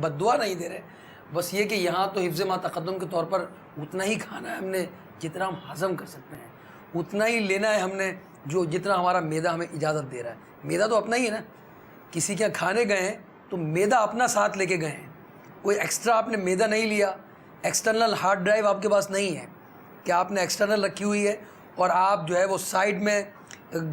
بد دعا نہیں دے رہے, بس یہ کہ یہاں تو حفظ ما تقدم کے طور پر اتنا ہی کھانا ہے ہم نے جتنا ہم ہضم کر سکتے ہیں, اتنا ہی لینا ہے ہم نے جو جتنا ہمارا معدہ ہمیں اجازت دے رہا ہے. معدہ تو اپنا ہی ہے نا, کسی کے کھانے گئے ہیں تو معدہ اپنا ساتھ لے کے گئے ہیں, کوئی ایکسٹرا آپ نے معدہ نہیں لیا, ایکسٹرنل ہارڈ ڈرائیو آپ کے پاس نہیں ہے کہ آپ نے ایکسٹرنل رکھی ہوئی ہے اور آپ جو ہے وہ سائڈ میں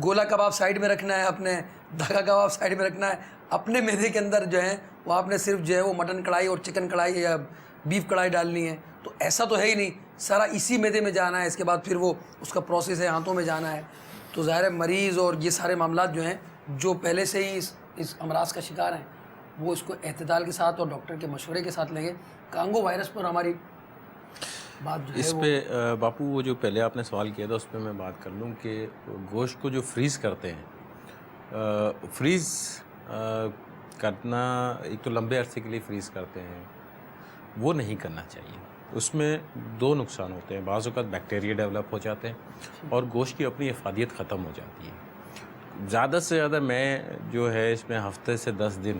گولا کباب سائڈ میں رکھنا ہے, اپنے دھاگا کباب سائڈ میں رکھنا ہے, اپنے معدے کے اندر جو ہے وہ آپ نے صرف جو ہے وہ مٹن کڑھائی اور چکن کڑھائی یا بیف کڑھائی ڈالنی ہے. تو ایسا تو ہے ہی نہیں, سارا اسی معدے میں جانا ہے, اس کے بعد پھر وہ اس کا پروسیس ہے ہاتھوں میں جانا ہے. تو ظاہر ہے مریض اور یہ سارے معاملات جو ہیں جو پہلے سے ہی اس امراض کا شکار ہیں وہ اس کو اعتدال کے ساتھ اور ڈاکٹر کے مشورے کے ساتھ لیں گے. کانگو وائرس پر ہماری بات جو ہے اس پہ باپو وہ جو پہلے آپ نے سوال کیا تھا اس پہ میں بات کر لوں کہ گوشت کو جو فریز کرتے ہیں, فریز کرنا ایک تو لمبے عرصے کے لیے فریز کرتے ہیں, وہ نہیں کرنا چاہیے. اس میں دو نقصان ہوتے ہیں, بعض اوقات بیکٹیریا ڈیولپ ہو جاتے ہیں اور گوشت کی اپنی افادیت ختم ہو جاتی ہے. زیادہ سے زیادہ میں جو ہے اس میں ہفتے سے 10 دن,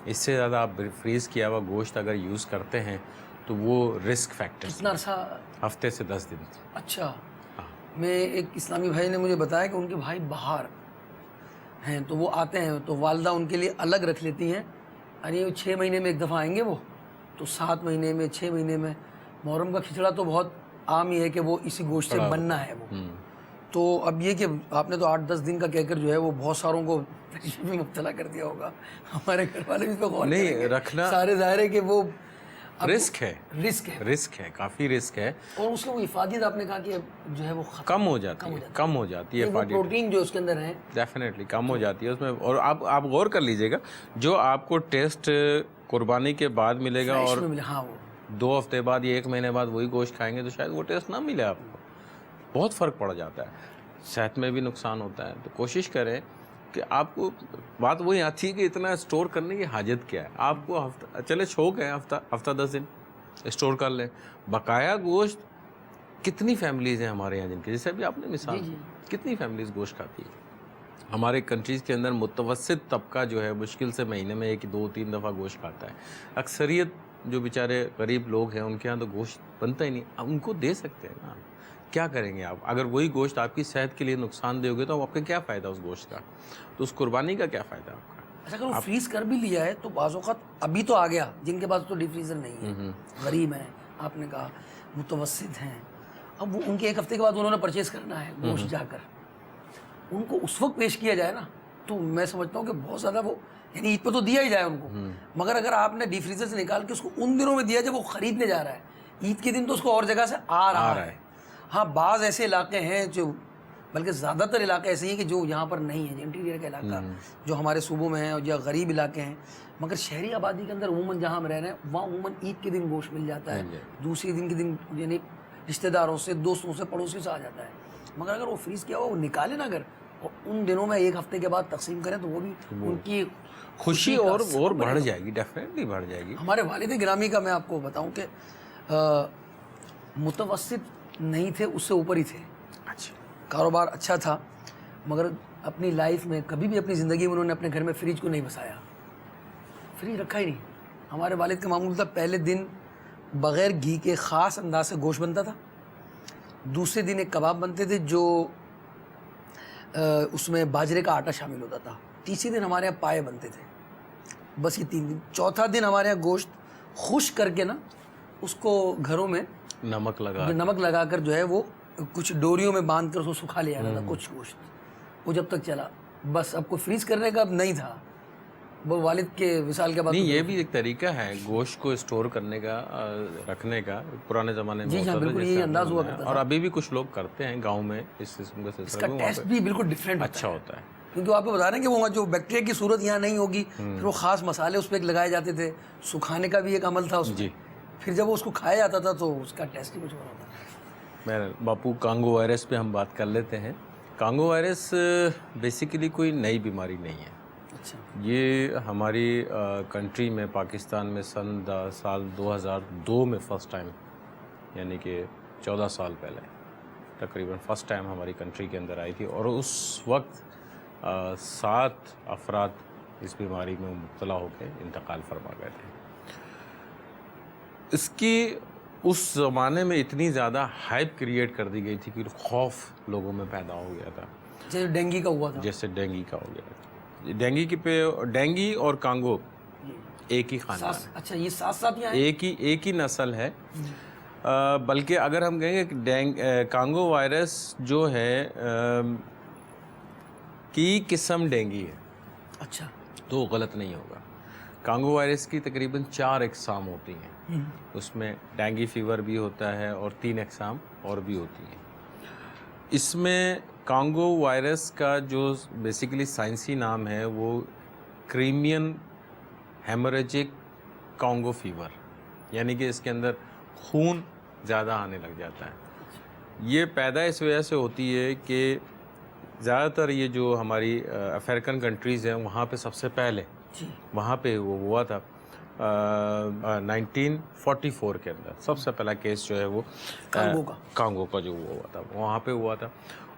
اس سے زیادہ آپ فریز کیا ہوا گوشت اگر یوز کرتے ہیں تو وہ رسک فیکٹر. کتنا عرصہ؟ ہفتے سے 10 دن. اچھا, میں ایک اسلامی بھائی نے مجھے بتایا کہ ان کے بھائی باہر ہیں تو وہ آتے ہیں تو والدہ ان کے لیے الگ رکھ لیتی ہیں, یعنی 6 مہینے میں ایک دفعہ آئیں گے وہ, تو 7 مہینے میں 6 مہینے میں. محرم کا کھچڑا تو بہت عام ہی ہے کہ وہ اسی گوشت سے بننا ہے وہ. تو اب یہ کہ آپ نے تو 8-10 دن کا کہہ کر جو ہے وہ بہت ساروں کو تکلیف میں مبتلا کر دیا ہوگا. ہمارے گھر والے بھی اس پہ غور نہیں رکھنا سارے ظاہر ہے کہ وہ رسک ہے, رسک ہے, کافی رسک ہے. اور اس کی وہ افادیت آپ نے کہا کہ جو ہے وہ کم ہو جاتی ہے افادیت, پروٹین جو اس کے اندر ہے ڈیفینیٹلی کم ہو جاتی ہے اس میں. اور آپ غور کر لیجئے گا جو آپ کو ٹیسٹ قربانی کے بعد ملے گا اور 2 ہفتے بعد یا 1 مہینے بعد وہی گوشت کھائیں گے تو شاید وہ ٹیسٹ نہ ملے آپ کو. بہت فرق پڑ جاتا ہے, صحت میں بھی نقصان ہوتا ہے. تو کوشش کریں کہ آپ کو بات وہی آتی ہے کہ اتنا اسٹور کرنے کی حاجت کیا ہے. آپ کو ہفتہ چلے شوق ہے ہفتہ 10 دن اسٹور کر لیں. بقایا گوشت کتنی فیملیز ہیں ہمارے یہاں جن کے, جیسے ابھی آپ نے مثال کتنی فیملیز گوشت کھاتی ہے. ہمارے کنٹریز کے اندر متوسط طبقہ جو ہے مشکل سے مہینے میں 1-2-3 دفعہ گوشت کھاتا ہے. اکثریت جو بیچارے غریب لوگ ہیں ان کے یہاں تو گوشت بنتا ہی نہیں. ان کو دے سکتے ہیں نا, کیا کریں گے آپ؟ اگر وہی گوشت آپ کی صحت کے لیے نقصان دے ہوگے تو آپ کا کیا فائدہ اس گوشت کا, تو اس قربانی کا کیا فائدہ آپ کا؟ اچھا, اگر وہ فریز کر بھی لیا ہے تو بعض اوقات ابھی تو آ گیا جن کے پاس تو ڈیپ فریزر نہیں ہے, غریب ہیں آپ نے کہا, متوسط ہیں, اب وہ ان کے 1 ہفتے کے بعد انہوں نے پرچیز کرنا ہے گوشت جا کر, ان کو اس وقت پیش کیا جائے نا تو میں سمجھتا ہوں کہ بہت زیادہ وہ, یعنی عید پہ تو دیا ہی جائے ان کو, مگر اگر آپ نے ڈیپ فریزر سے نکال کے اس کو ان دنوں میں دیا جب وہ خریدنے جا رہا ہے, عید کے دن تو اس کو اور جگہ سے آ رہا ہے. ہاں بعض ایسے علاقے ہیں جو, بلکہ زیادہ تر علاقے ایسے ہیں کہ جو یہاں پر نہیں ہیں, انٹیریئر کا علاقہ جو ہمارے صوبوں میں ہیں اور یا غریب علاقے ہیں, مگر شہری آبادی کے اندر عموماً جہاں ہم رہ رہے ہیں وہاں عموماً عید کے دن گوشت مل جاتا ہے, دوسرے دن کے دن یعنی رشتہ داروں سے, دوستوں سے, پڑوسیوں سے آ جاتا ہے. مگر اگر وہ فریز کیا ہوا وہ نکالے نا اگر, اور ان دنوں میں 1 ہفتے کے بعد تقسیم کریں تو وہ بھی ان کی خوشی اور بڑھ جائے گی, ڈیفینیٹلی بڑھ جائے گی. ہمارے والد گرامی کا میں آپ کو بتاؤں کہ متوسط نہیں تھے, اس سے اوپر ہی تھے. اچھا, کاروبار اچھا تھا, مگر اپنی لائف میں کبھی بھی اپنی زندگی میں انہوں نے اپنے گھر میں فریج کو نہیں بسایا, فریج رکھا ہی نہیں. ہمارے والد کا معمول تھا پہلے دن بغیر گھی کے خاص انداز سے گوشت بنتا تھا, دوسرے دن ایک کباب بنتے تھے جو اس میں باجرے کا آٹا شامل ہوتا تھا, تیسرے دن ہمارے یہاں پائے بنتے تھے. بس یہ 3 دن. چوتھا دن ہمارے یہاں گوشت خشک کر کے نا اس کو گھروں میں نمک لگا کر جو ہے وہ کچھ ڈوریوں میں باندھ کر اس کو سکھا لیا جاتا تھا کچھ گوشت, وہ جب تک چلا. بس اب کوئی فریز کرنے کا اب نہیں تھا, وہ والد کے وصال کے بعد. نہیں, یہ بھی ایک طریقہ ہے گوشت کو اسٹور کرنے کا, رکھنے کا, پرانے زمانے میں. جی ہاں, بالکل یہ انداز ہوا کرتا تھا, اور ابھی بھی کچھ لوگ کرتے ہیں گاؤں میں اس قسم کا سلسلہ. اس کا ٹیسٹ بھی بالکل ڈفرینٹ اچھا ہوتا ہے, کیونکہ آپ کو بتا رہے ہیں کہ وہ جو بیکٹیریا کی صورت یہاں نہیں ہوگی, پھر وہ خاص مسالے اس پہ لگائے جاتے تھے, سکھانے کا بھی ایک عمل تھا اس میں, پھر جب وہ اس کو کھایا جاتا تھا تو اس کا ٹیسٹ ہی کچھ اور ہوتا ہے. میں باپو کانگو وائرس پہ ہم بات کر لیتے ہیں. کانگو وائرس بیسیکلی کوئی نئی بیماری نہیں ہے. اچھا, یہ ہماری کنٹری میں پاکستان میں سال 2002 میں فرسٹ ٹائم, یعنی کہ 14 سال پہلے تقریباً فرسٹ ٹائم ہماری کنٹری کے اندر آئی تھی, اور اس وقت 7 افراد اس بیماری میں مبتلا ہو کے انتقال فرما گئے تھے. اس کی اس زمانے میں اتنی زیادہ ہائپ کریٹ کر دی گئی تھی کہ خوف لوگوں میں پیدا ہو گیا تھا، جیسے ڈینگی کا ہوا تھا. جیسے ڈینگی کا ہو گیا. ڈینگی اور کانگو ایک ہی خاندان ہے. اچھا یہ ساتھ ساتھ یہاں ہیں؟ ایک ہی نسل ہے. بلکہ اگر ہم کہیں گے کہ کانگو وائرس جو ہے کی قسم ڈینگی ہے، اچھا تو غلط نہیں ہوگا. کانگو وائرس کی تقریباً 4 اقسام ہوتی ہیں. اس میں ڈینگی فیور بھی ہوتا ہے اور 3 اقسام اور بھی ہوتی ہیں. اس میں کانگو وائرس کا جو بیسیکلی سائنسی نام ہے وہ کریمین ہیموریجک کانگو فیور، یعنی کہ اس کے اندر خون زیادہ آنے لگ جاتا ہے. یہ پیدا اس وجہ سے ہوتی ہے کہ زیادہ تر یہ جو ہماری افریقن کنٹریز ہیں وہاں پہ سب سے پہلے وہاں پہ وہ ہوا تھا 1944 کے اندر. سب سے پہلا کیس جو ہے وہ کانگو کا جو ہوا تھا وہاں پہ ہوا تھا.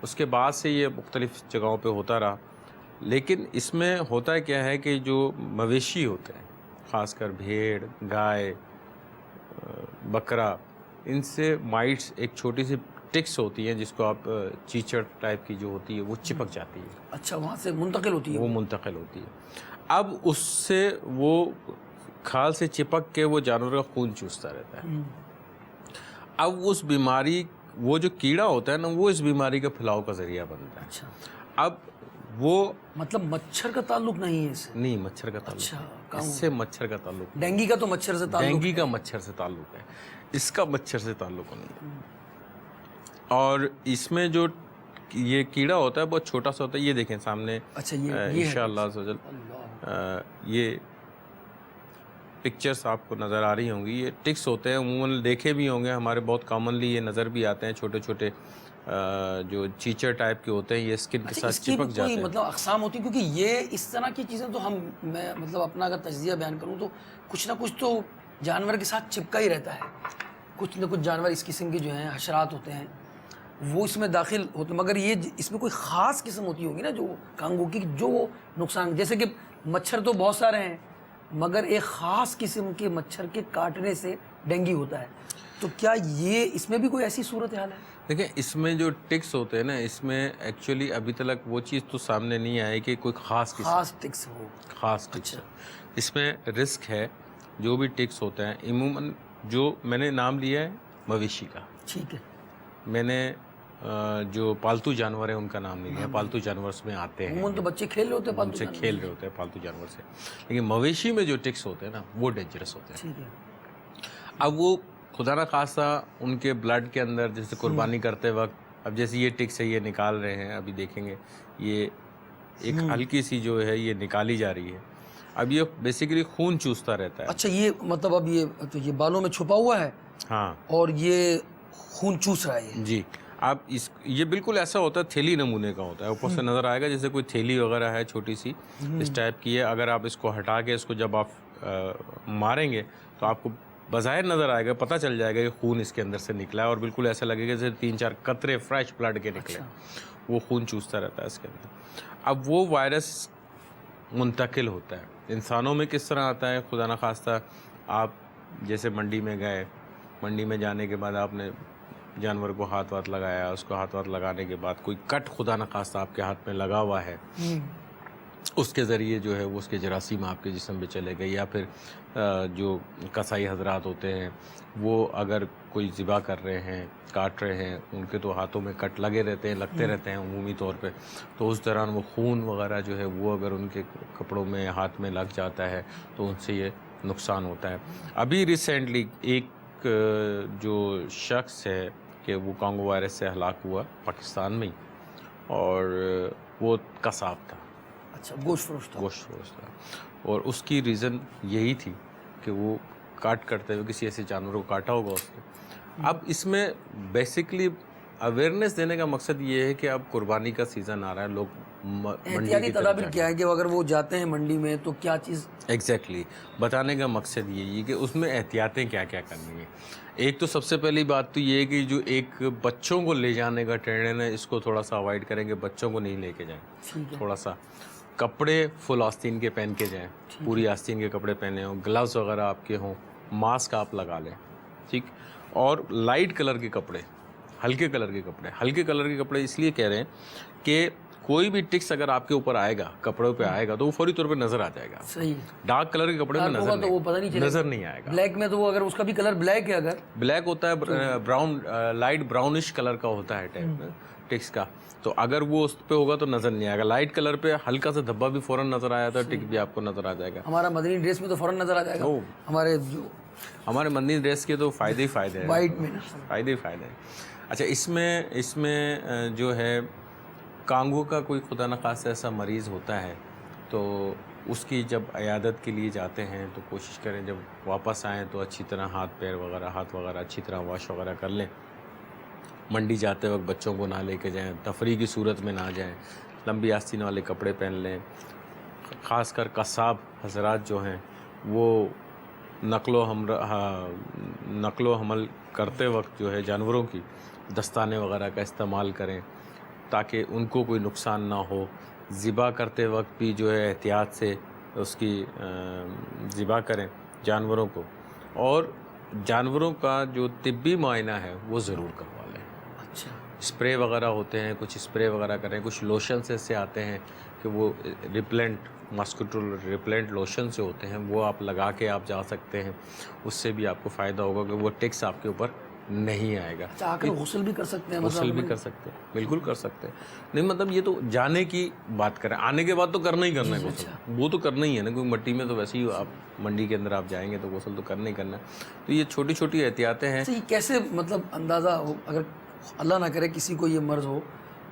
اس کے بعد سے یہ مختلف جگہوں پہ ہوتا رہا. لیکن اس میں ہوتا کیا ہے کہ جو مویشی ہوتے ہیں، خاص کر بھیڑ، گائے، بکرا، ان سے مائٹس، ایک چھوٹی سی ٹکس ہوتی ہیں جس کو آپ چیچڑ ٹائپ کی جو ہوتی ہے وہ چپک جاتی ہے. اچھا وہاں سے منتقل ہوتی ہے، وہ منتقل ہوتی ہے. اب اس سے وہ کھال سے چپک کے وہ جانور کا خون چوستا رہتا ہے. اب اس بیماری، وہ جو کیڑا ہوتا ہے نا، وہ اس بیماری کا پھیلاؤ کا ذریعہ بنتا ہے. اچھا اب وہ مطلب مچھر کا تعلق نہیں ہے اس سے؟ نہیں، مچھر کا تعلق. اچھا اس سے مچھر کا تعلق. ڈینگی کا تو مچھر سے تعلق، ڈینگی کا مچھر سے تعلق ہے، اس کا مچھر سے تعلق نہیں ہے. اور اس میں جو یہ کیڑا ہوتا ہے بہت چھوٹا سا ہوتا ہے. یہ دیکھیں سامنے، اچھا انشاءاللہ یہ پکچرز آپ کو نظر آ رہی ہوں گی. یہ ٹکس ہوتے ہیں، عموماً دیکھے بھی ہوں گے ہمارے، بہت کامنلی یہ نظر بھی آتے ہیں. چھوٹے چھوٹے جو چیچر ٹائپ کے ہوتے ہیں، یہ اسکن کے ساتھ چپک جاتے ہیں. مطلب اقسام ہوتی ہیں، کیونکہ یہ اس طرح کی چیزیں تو میں مطلب اپنا اگر تجزیہ بیان کروں تو کچھ نہ کچھ تو جانور کے ساتھ چپکا ہی رہتا ہے. کچھ نہ کچھ جانور اس قسم کے جو ہیں حشرات ہوتے ہیں وہ اس میں داخل ہوتے ہیں. مگر یہ اس میں کوئی خاص قسم ہوتی ہوگی نا جو کانگو کی، جو نقصان، جیسے کہ مچھر تو بہت سارے ہیں مگر ایک خاص قسم کے مچھر کے کاٹنے سے ڈینگی ہوتا ہے. تو کیا یہ اس میں بھی کوئی ایسی صورتحال ہے؟ دیکھیں اس میں جو ٹکس ہوتے ہیں نا، اس میں ایکچولی ابھی تک وہ چیز تو سامنے نہیں آئی کہ کوئی خاص ٹکس ہو. خاص ٹکس. اس میں رسک ہے. جو بھی ٹکس ہوتے ہیں عموماً، جو میں نے نام لیا ہے مویشی کا، ٹھیک ہے، میں نے جو پالتو جانور ہیں ان کا نام نہیں لیا. پالتو جانور اس میں آتے ہیں، عموماً تو بچے کھیل رہے ہوتے ہیں ان سے کھیل رہے ہوتے ہیں پالتو جانور سے. لیکن مویشی میں جو ٹکس ہوتے ہیں نا وہ ڈینجرس ہوتے ہیں. ٹھیک ہے. اب وہ خدا نہ خاصہ ان کے بلڈ کے اندر جیسے قربانی کرتے وقت، اب جیسے یہ ٹکس ہے یہ نکال رہے ہیں، ابھی دیکھیں گے یہ ایک ہلکی سی جو ہے یہ نکالی جا رہی ہے. اب یہ بیسیکلی خون چوستا رہتا ہے. اچھا یہ مطلب اب یہ بالوں میں چھپا ہوا ہے، ہاں، اور یہ خون چوس رہا ہے. جی. اب یہ بالکل ایسا ہوتا ہے، تھیلی نمونے کا ہوتا ہے. اوپر سے نظر آئے گا جیسے کوئی تھیلی وغیرہ ہے چھوٹی سی اس ٹائپ کی ہے. اگر آپ اس کو ہٹا کے اس کو جب آپ ماریں گے تو آپ کو بظاہر نظر آئے گا، پتہ چل جائے گا کہ خون اس کے اندر سے نکلا ہے، اور بالکل ایسا لگے گا جیسے 3-4 قطرے فریش بلڈ کے نکلے. وہ خون چوستا رہتا ہے اس کے اندر. اب وہ وائرس منتقل ہوتا ہے. انسانوں میں کس طرح آتا ہے؟ خدا نہ خواستہ آپ جیسے منڈی میں گئے، منڈی میں جانے کے بعد آپ نے جانور کو ہاتھ واتھ لگایا، اس کو ہاتھ واتھ لگانے کے بعد کوئی کٹ خدا نہ خواستہ آپ کے ہاتھ میں لگا ہوا ہے، اس کے ذریعے جو ہے وہ اس کے جراثیم آپ کے جسم پہ چلے گئے. یا پھر جو کسائی حضرات ہوتے ہیں وہ اگر کوئی ذبح کر رہے ہیں، کاٹ رہے ہیں، ان کے تو ہاتھوں میں کٹ لگے رہتے ہیں، لگتے رہتے ہیں عمومی طور پہ. تو اس دوران وہ خون وغیرہ جو ہے وہ اگر ان کے کپڑوں میں، ہاتھ میں لگ جاتا ہے تو ان سے یہ نقصان ہوتا ہے. ابھی ریسنٹلی ایک جو شخص ہے کہ وہ کانگو وائرس سے ہلاک ہوا پاکستان میں ہی، اور وہ قصاب تھا. اچھا، گوشت فروش تھا. اور اس کی ریزن یہی تھی کہ وہ کاٹ کرتے ہوئے کسی ایسے جانور کو کاٹا ہوگا اس نے. اب اس میں بیسکلی اویئرنیس دینے کا مقصد یہ ہے کہ اب قربانی کا سیزن آ رہا ہے، لوگ احتیاطی تدابیر کیا ہے کہ اگر وہ جاتے ہیں منڈی میں تو کیا چیز ایگزیکٹلی بتانے کا مقصد یہی ہے کہ اس میں احتیاطیں کیا کیا کرنی ہیں. ایک تو سب سے پہلی بات تو یہ ہے کہ جو ایک بچوں کو لے جانے کا ٹرینڈ ہے اس کو تھوڑا سا اوائڈ کریں کہ بچوں کو نہیں لے کے جائیں. تھوڑا سا کپڑے فل آستین کے پہن کے جائیں، پوری آستین کے کپڑے پہنے ہوں، گلوز وغیرہ آپ کے ہوں ماسک آپ لگا لیں, ٹھیک. اور لائٹ کلر کے کپڑے, ہلکے کلر کے کپڑے, ہلکے کلر کے کپڑے اس لیے کہہ رہے ہیں کہ کوئی بھی ٹکس اگر آپ کے اوپر آئے گا, کپڑوں پہ آئے گا, تو وہ فوری طور پہ نظر آ جائے گا. صحیح. ڈارک کلر کے کپڑے میں نظر نہیں آئے گا. بلیک میں تو وہ اگر اس کا بھی کلر بلیک ہے, اگر بلیک ہوتا ہے براؤن, لائٹ براؤنش کلر کا ہوتا ہے ٹائپ ٹکس کا, تو اگر وہ اس پہ ہوگا تو نظر نہیں آئے گا. لائٹ کلر پہ ہلکا سا دھبا بھی فوراً نظر آیا تھا, ٹک بھی آپ کو نظر آ جائے گا. ہمارا مدنی ڈریس میں تو فوراً نظر آ جائے گا. ہمارے مدنی ڈریس کے تو فائدے ہی فائدے ہیں, وائٹ میں فائدے ہی فائدے ہیں. اچھا, اس میں جو ہے کانگو کا کوئی خدا نخواستہ ایسا مریض ہوتا ہے تو اس کی جب عیادت کے لیے جاتے ہیں تو کوشش کریں جب واپس آئیں تو اچھی طرح ہاتھ وغیرہ اچھی طرح واش وغیرہ کر لیں. منڈی جاتے وقت بچوں کو نہ لے کے جائیں, تفریح کی صورت میں نہ جائیں, لمبی آستین والے کپڑے پہن لیں. خاص کر قصاب حضرات جو ہیں وہ نقل و حمل کرتے وقت جو ہے جانوروں کی دستانے وغیرہ کا استعمال کریں تاکہ ان کو کوئی نقصان نہ ہو. ذبح کرتے وقت بھی جو ہے احتیاط سے اس کی ذبح کریں جانوروں کو, اور جانوروں کا جو طبی معائنہ ہے وہ ضرور کروا لیں. اچھا. اسپرے وغیرہ ہوتے ہیں, کچھ اسپرے وغیرہ کریں, کچھ لوشنس ایسے آتے ہیں کہ وہ ماسکیٹو ریپلنٹ لوشن سے ہوتے ہیں, وہ آپ لگا کے آپ جا سکتے ہیں. اس سے بھی آپ کو فائدہ ہوگا کہ وہ ٹکس آپ کے اوپر نہیں آئے گا. آ کر غسل بھی کر سکتے ہیں, غسل بھی کر سکتے ہیں, بالکل کر سکتے ہیں. نہیں مطلب یہ تو جانے کی بات کریں, آنے کے بعد تو کرنا ہی کرنا ہے غسل, وہ تو کرنا ہی ہے نا. کوئی مٹی میں تو ویسے ہی آپ منڈی کے اندر آپ جائیں گے تو غسل تو کرنا ہی کرنا ہے. تو یہ چھوٹی چھوٹی احتیاطیں ہیں. یہ کیسے مطلب اندازہ ہو, اگر اللہ نہ کرے کسی کو یہ مرض ہو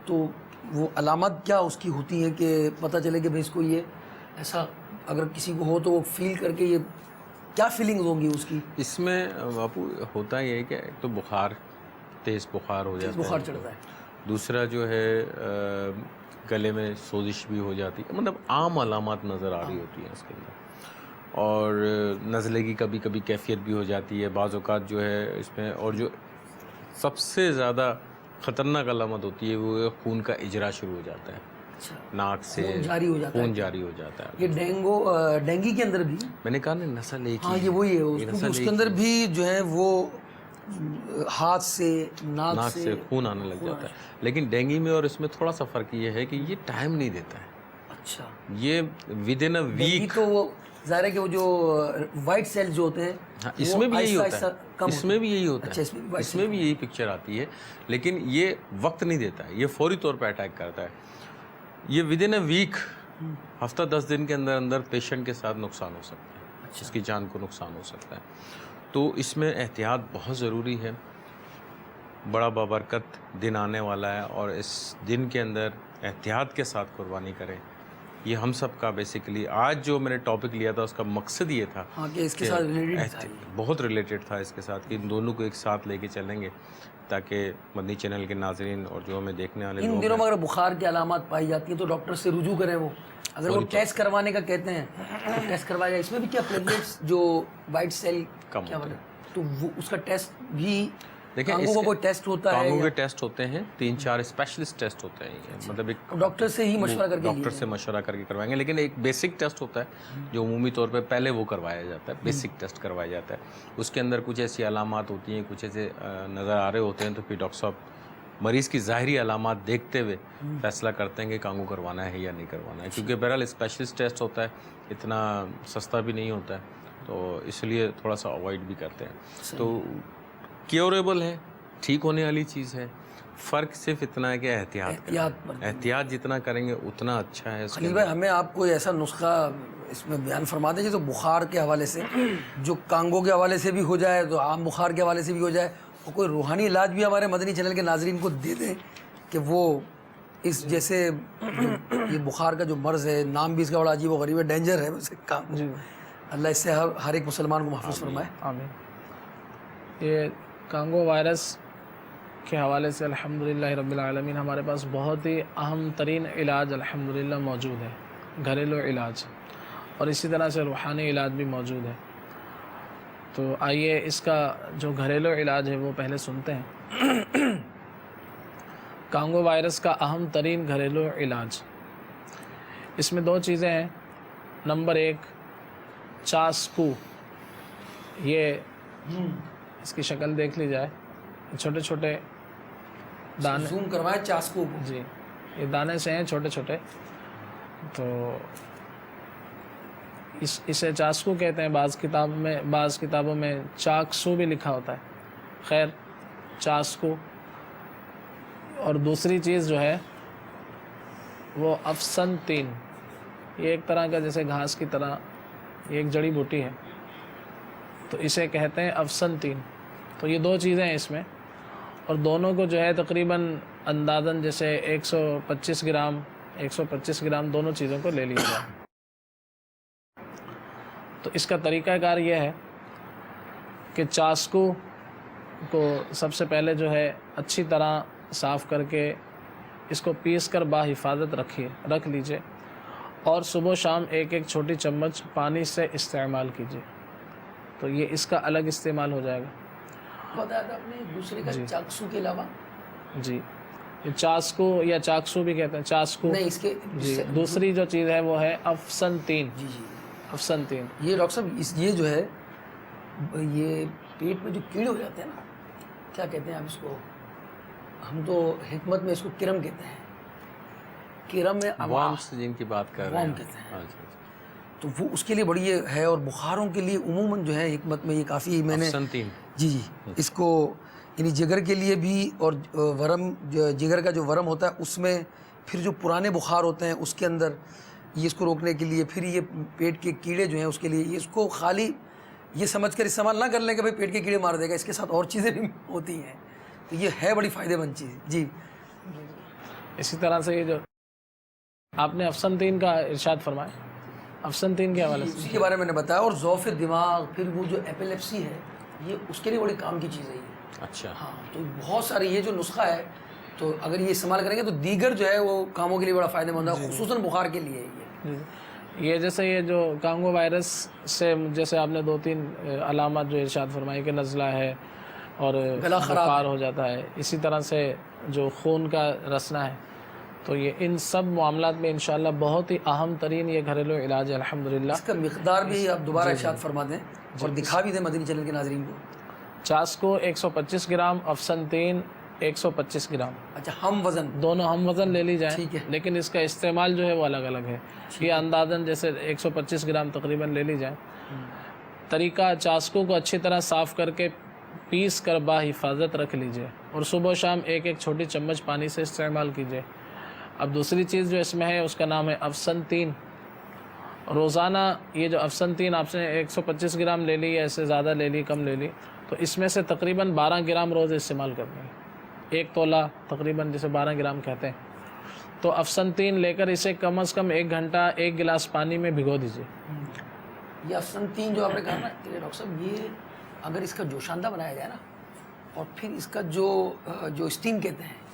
تو وہ علامات کیا اس کی ہوتی ہیں کہ پتہ چلے کہ بھائی اس کو یہ ایسا, اگر کسی کو ہو تو وہ فیل کر کے یہ کیا فیلنگز ہوں گی اس کی؟ اس میں باپو ہوتا یہ ہے کہ ایک تو بخار, تیز بخار ہو جاتا ہے, بخار چڑھتا ہے. دوسرا جو ہے گلے میں سوزش بھی ہو جاتی ہے, مطلب عام علامات نظر آ رہی ہوتی ہیں اس کے اندر. اور نزلے کی کبھی کبھی کیفیت بھی ہو جاتی ہے بعض اوقات جو ہے اس میں. اور جو سب سے زیادہ خطرناک علامت ہوتی ہے وہ خون کا اجرا شروع ہو جاتا ہے, ناک سے خون جاری ہو جاتا ہے. یہ ڈینگی کے اندر بھی میں نے کہا نا نسل ایک ہی, ہاں یہ وہی ہے, اس کے اندر بھی جو ہے وہ ہاتھ سے ناک سے خون آنے لگ جاتا ہے. لیکن ڈینگی میں اور اس میں تھوڑا سا فرق یہ ہے کہ یہ ٹائم نہیں دیتا ہے. اچھا. یہ ود ان اے ویک, تو وہ ظاہر ہے کہ وہ جو وائٹ سیلز جو ہوتے ہیں اس میں بھی یہی ہوتا ہے, اس میں بھی یہی ہوتا ہے, اس میں بھی یہی پکچر آتی ہے. لیکن یہ وقت نہیں دیتا ہے, یہ فوری طور پہ اٹیک کرتا ہے. یہ ود ان اے ویک, ہفتہ 10 دن کے اندر اندر پیشنٹ کے ساتھ نقصان ہو سکتا ہے, اس کی جان کو نقصان ہو سکتا ہے. تو اس میں احتیاط بہت ضروری ہے. بڑا بابرکت دن آنے والا ہے اور اس دن کے اندر احتیاط کے ساتھ قربانی کریں. یہ ہم سب کا بیسیکلی آج جو میں نے ٹاپک لیا تھا اس کا مقصد یہ تھا کہ اس کے ساتھ بہت ریلیٹڈ تھا اس کے ساتھ کہ ان دونوں کو ایک ساتھ لے کے چلیں گے تاکہ مدنی چینل کے ناظرین اور جو ہمیں دیکھنے والے ان دنوں میں اگر بخار کی علامات پائی جاتی ہیں تو ڈاکٹر سے رجوع کریں. وہ اگر وہ ٹیسٹ کروانے کا کہتے ہیں تو ٹیسٹ کروایا جائے. اس میں بھی کیا پلیٹلیٹس جو وائٹ سیل کیا بنے تو وہ اس کا ٹیسٹ بھی دیکھیں, کوئی ٹیسٹ ہوتا ہے, کانگو کے ٹیسٹ ہوتے ہیں 3-4 اسپیشلسٹ ٹیسٹ ہوتے ہیں. مطلب ایک ڈاکٹر سے ہی مشورہ کر کے ڈاکٹر سے مشورہ کر کے کروائیں گے. لیکن ایک بیسک ٹیسٹ ہوتا ہے جو عمومی طور پہ پہلے وہ کروایا جاتا ہے, بیسک ٹیسٹ کروایا جاتا ہے. اس کے اندر کچھ ایسی علامات ہوتی ہیں, کچھ ایسے نظر آ رہے ہوتے ہیں تو پھر ڈاکٹر صاحب مریض کی ظاہری علامات دیکھتے ہوئے فیصلہ کرتے ہیں کہ کانگو کروانا ہے یا نہیں کروانا ہے. کیونکہ بہرحال اسپیشلسٹ ٹیسٹ ہوتا ہے, اتنا سستا بھی نہیں ہوتا ہے, تو اس لیے تھوڑا سا اوائڈ بھی کرتے ہیں. تو کیوریبل ہے, ٹھیک ہونے والی چیز ہے. فرق صرف اتنا ہے کہ احتیاط جتنا کریں گے اتنا اچھا ہے. خلیل بھائی, ہمیں آپ کوئی ایسا نسخہ اس میں بیان فرما دیں جو بخار کے حوالے سے, جو کانگو کے حوالے سے بھی ہو جائے, تو عام بخار کے حوالے سے بھی ہو جائے, اور کوئی روحانی علاج بھی ہمارے مدنی چینل کے ناظرین کو دے دیں کہ وہ اس جیسے یہ بخار کا جو مرض ہے, نام بھی اس کا بڑا عجیب و غریب ہے, ڈینجر ہے ویسے کام. اللہ اس سے ہر ایک مسلمان کو محفوظ فرمائے. آمین. یہ کانگو وائرس کے حوالے سے الحمدللہ رب العالمین ہمارے پاس بہت ہی اہم ترین علاج الحمدللہ موجود ہے, گھریلو علاج, اور اسی طرح سے روحانی علاج بھی موجود ہے. تو آئیے اس کا جو گھریلو علاج ہے وہ پہلے سنتے ہیں. کانگو وائرس کا اہم ترین گھریلو علاج, اس میں 2 چیزیں ہیں. نمبر 1 چاسکو, یہ اس کی شکل دیکھ لی جائے, چھوٹے چھوٹے دانے, زوم کروائیں چاسکو کو. جی یہ دانے سے ہیں چھوٹے چھوٹے, تو اسے چاسکو کہتے ہیں. بعض کتابوں میں چاکسو بھی لکھا ہوتا ہے. خیر چاسکو. اور دوسری چیز جو ہے وہ افسنتین, یہ ایک طرح کا جیسے گھاس کی طرح یہ ایک جڑی بوٹی ہے, تو اسے کہتے ہیں افسنتین. تو یہ 2 چیزیں ہیں اس میں, اور دونوں کو جو ہے تقریباً اندازاً جیسے 125 گرام دونوں چیزوں کو لے لیا جائے. تو اس کا طریقہ کار یہ ہے کہ چاسکو کو سب سے پہلے جو ہے اچھی طرح صاف کر کے اس کو پیس کر بحفاظت رکھ لیجئے, اور صبح و شام ایک چھوٹی چمچ پانی سے استعمال کیجئے. تو یہ اس کا الگ استعمال ہو جائے گا. بتایا تھا آپ نے دوسرے کا چاکسو کے علاوہ؟ جی یہ چاسکو یا چاکسو بھی کہتے ہیں. چاسکو نہیں, اس کے جی دوسری جو چیز ہے وہ ہے افسنتین. جی جی افسنتین. یہ ڈاکٹر صاحب یہ جو ہے یہ پیٹ میں جو کیڑے ہو جاتے ہیں نا, کیا کہتے ہیں آپ اس کو, ہم تو حکمت میں اس کو کرم کہتے ہیں. کرم میں وارمس جن کی بات کر رہے ہیں, کہتے ہیں. تو وہ اس کے لیے بڑی یہ ہے, اور بخاروں کے لیے عموماً جو ہے حکمت میں یہ کافی میں نے جی اس کو یعنی جگر کے لیے بھی, اور ورم جگر کا جو ورم ہوتا ہے اس میں پھر جو پرانے بخار ہوتے ہیں اس کے اندر یہ اس کو روکنے کے لیے, پھر یہ پیٹ کے کیڑے جو ہیں اس کے لیے یہ اس کو خالی یہ سمجھ کر استعمال نہ کر لیں کہ بھائی پیٹ کے کیڑے مار دے گا, اس کے ساتھ اور چیزیں بھی ہوتی ہیں. تو یہ ہے بڑی فائدہ مند چیز. جی اسی طرح سے یہ جو آپ نے افسنتین کا ارشاد فرمایا, افسنتین کے حوالے سے اسی کے بارے میں نے بتایا. اور ذوف دماغ, پھر وہ جو ایپیلیپسی ہے یہ اس کے لیے بڑی کام کی چیز ہے یہ. اچھا ہاں, تو بہت سارے یہ جو نسخہ ہے تو اگر یہ استعمال کریں گے تو دیگر جو ہے وہ کاموں کے لیے بڑا فائدہ مند ہے, خصوصاً بخار کے لیے. یہ جیسے یہ جو کانگو وائرس سے جیسے آپ نے 2-3 علامات جو ارشاد فرمائی کہ نزلہ ہے اور گلا خراب بخار ہو جاتا ہے, اسی طرح سے جو خون کا رسنا ہے, تو یہ ان سب معاملات میں انشاءاللہ بہت ہی اہم ترین یہ گھریلو علاج ہے الحمدللہ. اس کا مقدار بھی آپ دوبارہ ارشاد فرما دیں اور دکھا بھی دیں مدنی چینل کے ناظرین کو. چاسکو 125 گرام, افسنتین 125 گرام. اچھا, ہم وزن دونوں ہم وزن لے لی جائیں, ٹھیک ہے, لیکن اس کا استعمال جو ہے وہ الگ الگ ہے. یہ اندازاً جیسے 125 گرام تقریباً لے لی جائیں. طریقہ, چاسکو کو اچھی طرح صاف کر کے پیس کر بحفاظت رکھ لیجئے, اور صبح و شام ایک چھوٹی چمچ پانی سے استعمال کیجئے. اب دوسری چیز جو اس میں ہے اس کا نام ہے افسنتین. روزانہ یہ جو افسنتین آپ نے 125 گرام لے لی, ایسے زیادہ لے لی کم لے لی, تو اس میں سے تقریباً 12 گرام روز استعمال کرنا ہے. 1 تولہ تقریباً جسے 12 گرام کہتے ہیں. تو افسنتین لے کر اسے کم از کم 1 گھنٹہ 1 گلاس پانی میں بھگو دیجیے. یہ افسنتین جو آپ نے کہا نا ڈاکٹر صاحب, یہ اگر اس کا جوشاندہ بنایا جائے نا, اور پھر اس کا جو اسٹیم کہتے ہیں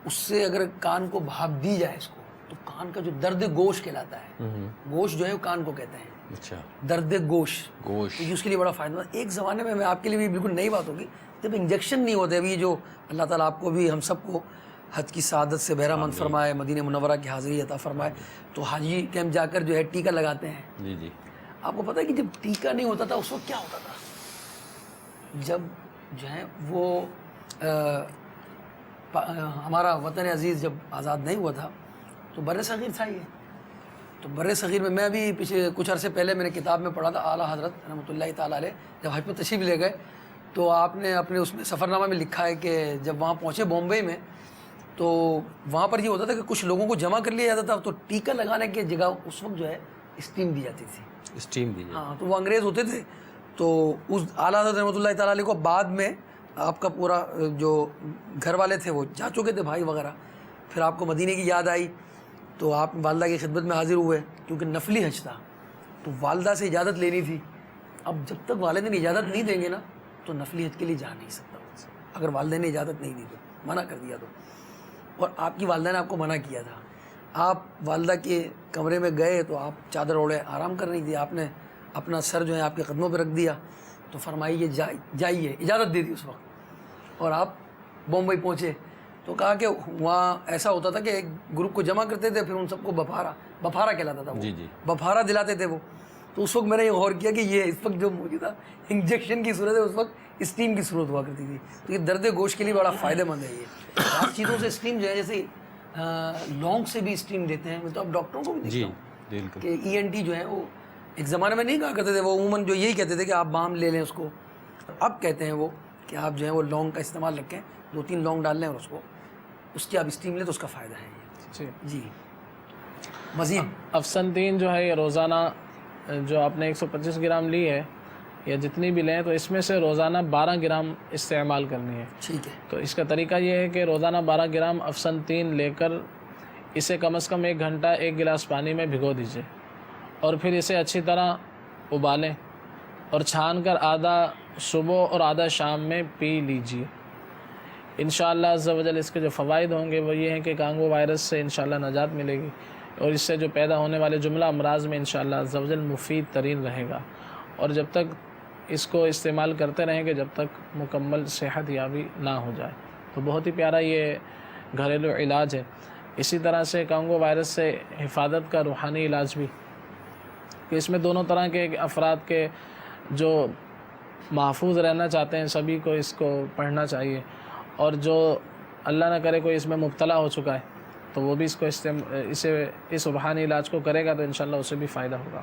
اس سے اگر کان کو بھاپ دی جائے اس کو, تو کان کا جو درد گوش کہلاتا ہے, گوش جو ہے وہ کان کو کہتے ہیں. اچھا, درد گوش, گوش, تو اس کے لیے بڑا فائدہ مند. ایک زمانے میں آپ کے لیے بھی بالکل نئی بات ہوگی, جب انجیکشن نہیں ہوتے, ابھی جو اللہ تعالیٰ آپ کو بھی ہم سب کو حج کی سعادت سے بہرہ مند فرمائے, مدینہ منورہ کی حاضری عطا فرمائے, تو حاجی کیمپ جا کر جو ہے ٹیکہ لگاتے ہیں. جی جی, آپ کو پتہ ہے کہ جب ٹیکہ نہیں ہوتا تھا اس وقت کیا ہوتا تھا, جب جو ہے وہ ہمارا وطن عزیز جب آزاد نہیں ہوا تھا تو بر صغیر تھا یہ. تو بر صغیر میں ابھی پچھلے کچھ عرصے پہلے میں نے کتاب میں پڑھا تھا, اعلیٰ حضرت رحمۃ اللہ تعالیٰ علیہ جب حج میں تشریف لے گئے تو آپ نے اپنے اس میں سفر نامہ میں لکھا ہے کہ جب وہاں پہنچے بامبے میں, تو وہاں پر یہ ہوتا تھا کہ کچھ لوگوں کو جمع کر لیا جاتا تھا, تو ٹیکہ لگانے کی جگہ اس وقت جو ہے اسٹیم دی جاتی تھی. اسٹیم دی, ہاں, تو وہ انگریز ہوتے تھے. تو اس اعلیٰ حضرت رحمۃ اللہ تعالیٰ علیہ کو بعد میں آپ کا پورا جو گھر والے تھے وہ جا چکے تھے, بھائی وغیرہ, پھر آپ کو مدینے کی یاد آئی تو آپ والدہ کی خدمت میں حاضر ہوئے, کیونکہ نفلی حج تھا تو والدہ سے اجازت لینی تھی. اب جب تک والدین اجازت نہیں دیں گے نا تو نفلی حج کے لیے جا نہیں سکتا, اگر والدین نے اجازت نہیں دی تو, منع کر دیا تو. اور آپ کی والدہ نے آپ کو منع کیا تھا, آپ والدہ کے کمرے میں گئے تو آپ چادر اوڑے آرام کر رہی تھی, آپ نے اپنا سر جو ہے آپ کے قدموں پہ رکھ دیا, تو فرمائی یہ جائیے, اجازت دے دی اس وقت. اور آپ بمبئی پہنچے تو کہا کہ وہاں ایسا ہوتا تھا کہ ایک گروپ کو جمع کرتے تھے, پھر ان سب کو بفارا کہلاتا تھا وہ, جی جی, بفارا دلاتے تھے وہ. تو اس وقت میں نے یہ غور کیا کہ یہ اس وقت جو موجودہ انجیکشن کی صورت ہے اس وقت اسٹیم کی صورت ہوا کرتی تھی. تو یہ درد گوشت کے لیے بڑا فائدہ مند ہے. یہ بعض چیزوں سے اسٹیم جو ہے جیسے لونگ سے بھی اسٹیم دیتے ہیں. میں تو اب ڈاکٹروں کو بھی دیکھتا ہوں کہ ENT جو ہے وہ ایک زمانے میں نہیں کہا کرتے تھے, وہ عموماً جو یہی کہتے تھے کہ آپ بام لے لیں اس کو. اب کہتے ہیں وہ کہ آپ جو ہے وہ لونگ کا استعمال رکھیں, 2-3 لونگ ڈال لیں اور اس کی آپ اسٹیم لیں تو اس کا فائدہ ہے. جی مزید افسنتین جو ہے یہ روزانہ جو آپ نے 125 گرام لی ہے یا جتنی بھی لیں تو اس میں سے روزانہ 12 گرام استعمال کرنی ہے. ٹھیک ہے. تو اس کا طریقہ یہ ہے کہ روزانہ 12 گرام افسنتین لے کر اسے کم از کم 1 گھنٹہ 1 گلاس پانی میں بھگو دیجیے اور پھر اسے اچھی طرح ابالیں اور چھان کر آدھا صبح اور آدھا شام میں پی لیجیے. انشاءاللہ عز و جل اس کے جو فوائد ہوں گے وہ یہ ہیں کہ کانگو وائرس سے انشاءاللہ نجات ملے گی اور اس سے جو پیدا ہونے والے جملہ امراض میں انشاءاللہ عز و جل مفید ترین رہے گا. اور جب تک اس کو استعمال کرتے رہیں گے جب تک مکمل صحت یابی نہ ہو جائے. تو بہت ہی پیارا یہ گھریلو علاج ہے. اسی طرح سے کانگو وائرس سے حفاظت کا روحانی علاج بھی کہ اس میں دونوں طرح کے افراد کے جو محفوظ رہنا چاہتے ہیں سبھی کو اس کو پڑھنا چاہیے, اور جو اللہ نہ کرے کوئی اس میں مبتلا ہو چکا ہے تو وہ بھی اس روحانی علاج کو کرے گا تو انشاءاللہ اسے بھی فائدہ ہوگا.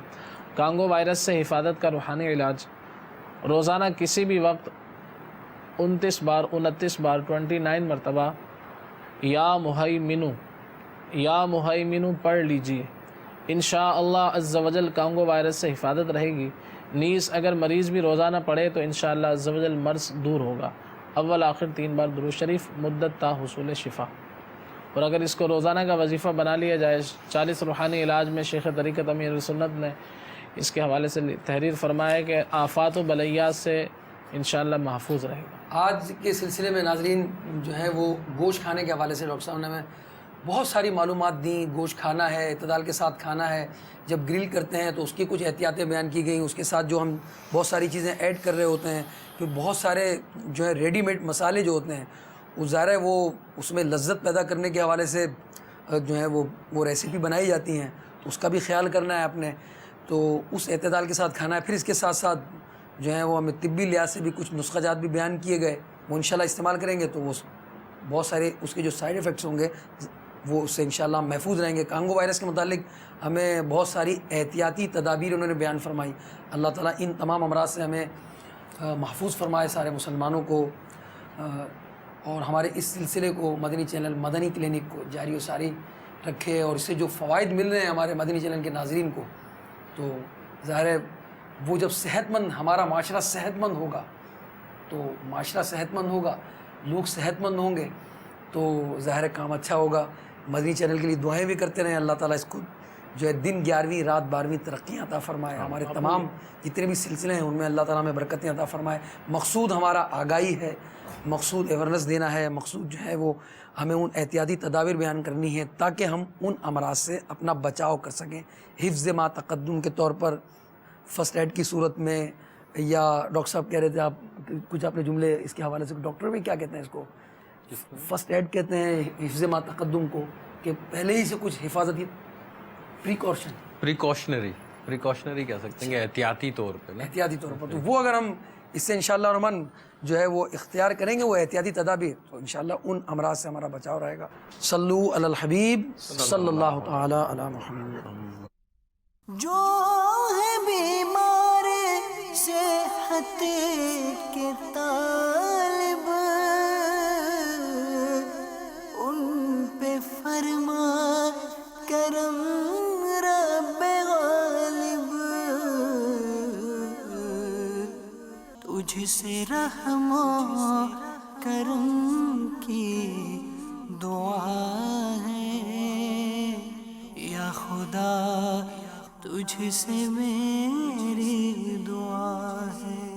کانگو وائرس سے حفاظت کا روحانی علاج روزانہ کسی بھی وقت 29 بار 29 مرتبہ یا مہیمنو پڑھ لیجیے. انشاءاللہ عز و جل کانگو وائرس سے حفاظت رہے گی. نیز اگر مریض بھی روزانہ پڑھے تو انشاءاللہ عز و جل مرض دور ہوگا. اول آخر 3 بار درود شریف مدت تا حصول شفا. اور اگر اس کو روزانہ کا وظیفہ بنا لیا جائے 40 روحانی علاج میں شیخ طریقت امیر سنت نے اس کے حوالے سے تحریر فرمایا ہے کہ آفات و بلیات سے انشاءاللہ محفوظ رہے گا. آج کے سلسلے میں ناظرین جو ہے وہ گوشت کھانے کے حوالے سے ڈاکٹر صاحب نے ہمیں بہت ساری معلومات دیں. گوشت کھانا ہے, اعتدال کے ساتھ کھانا ہے, جب گرل کرتے ہیں تو اس کی کچھ احتیاطیں بیان کی گئیں. اس کے ساتھ جو ہم بہت ساری چیزیں ایڈ کر رہے ہوتے ہیں کہ بہت سارے جو ہے ریڈی میڈ مسالے جو ہوتے ہیں وہ ظاہر ہے وہ اس میں لذت پیدا کرنے کے حوالے سے جو ہے وہ ریسیپی بنائی جاتی ہیں, تو اس کا بھی خیال کرنا ہے اپنے. تو اس اعتدال کے ساتھ کھانا ہے. پھر اس کے ساتھ ساتھ جو ہے وہ ہمیں طبی لحاظ سے بھی کچھ نسخہ جات بھی بیان کیے گئے, وہ انشاءاللہ استعمال کریں گے تو وہ بہت سارے اس کے جو سائیڈ ایفیکٹس ہوں گے وہ اس سے انشاءاللہ محفوظ رہیں گے. کانگو وائرس کے متعلق ہمیں بہت ساری احتیاطی تدابیر انہوں نے بیان فرمائی. اللہ تعالیٰ ان تمام امراض سے ہمیں محفوظ فرمائے سارے مسلمانوں کو, اور ہمارے اس سلسلے کو مدنی چینل مدنی کلینک کو جاری و ساری رکھے, اور اس سے جو فوائد مل رہے ہیں ہمارے مدنی چینل کے ناظرین کو, تو ظاہر ہے وہ جب صحت مند ہمارا معاشرہ صحت مند ہوگا تو معاشرہ صحت مند ہوگا, لوگ صحت مند ہوں گے تو ظاہر کام اچھا ہوگا. مدنی چینل کے لیے دعائیں بھی کرتے رہیں. اللہ تعالیٰ اس کو جو ہے دن 11ویں رات 12ویں ترقیاں عطا فرمائے. ہمارے تمام جتنے بھی سلسلے ہیں ان میں اللہ تعالیٰ ہمیں برکتیں عطا فرمائے. مقصود ہمارا آگاہی ہے, مقصود اویرنس دینا ہے, مقصود جو ہے وہ ہمیں ان احتیاطی تدابیر بیان کرنی ہے تاکہ ہم ان امراض سے اپنا بچاؤ کر سکیں. حفظ ما تقدم کے طور پر فرسٹ ایڈ کی صورت میں, یا ڈاکٹر صاحب کہہ رہے تھے آپ کچھ اپنے جملے اس کے حوالے سے, ڈاکٹر بھی کیا کہتے ہیں اس کو, فرسٹ ایڈ کہتے ہیں حفظ ما تقدم کو, کہ پہلے ہی سے کچھ حفاظتی پریکاشنری کہہ سکتے ہیں, احتیاطی طور پہ احتیاطی طور پر. تو وہ اگر ہم اس سے انشاءاللہ رحمن جو ہے وہ اختیار کریں گے وہ احتیاطی تدابیر, تو انشاءاللہ ان امراض سے ہمارا بچاؤ رہے گا. صلو علی الحبیب صلی اللہ تعالی علی محمد. جو ہے بیمار صحت کے طالب ان پہ فرما کرم رب غالب, تجھ سے رحم و کرم کی دعا ہے یا خدا, تجھ سے میری دعا ہے.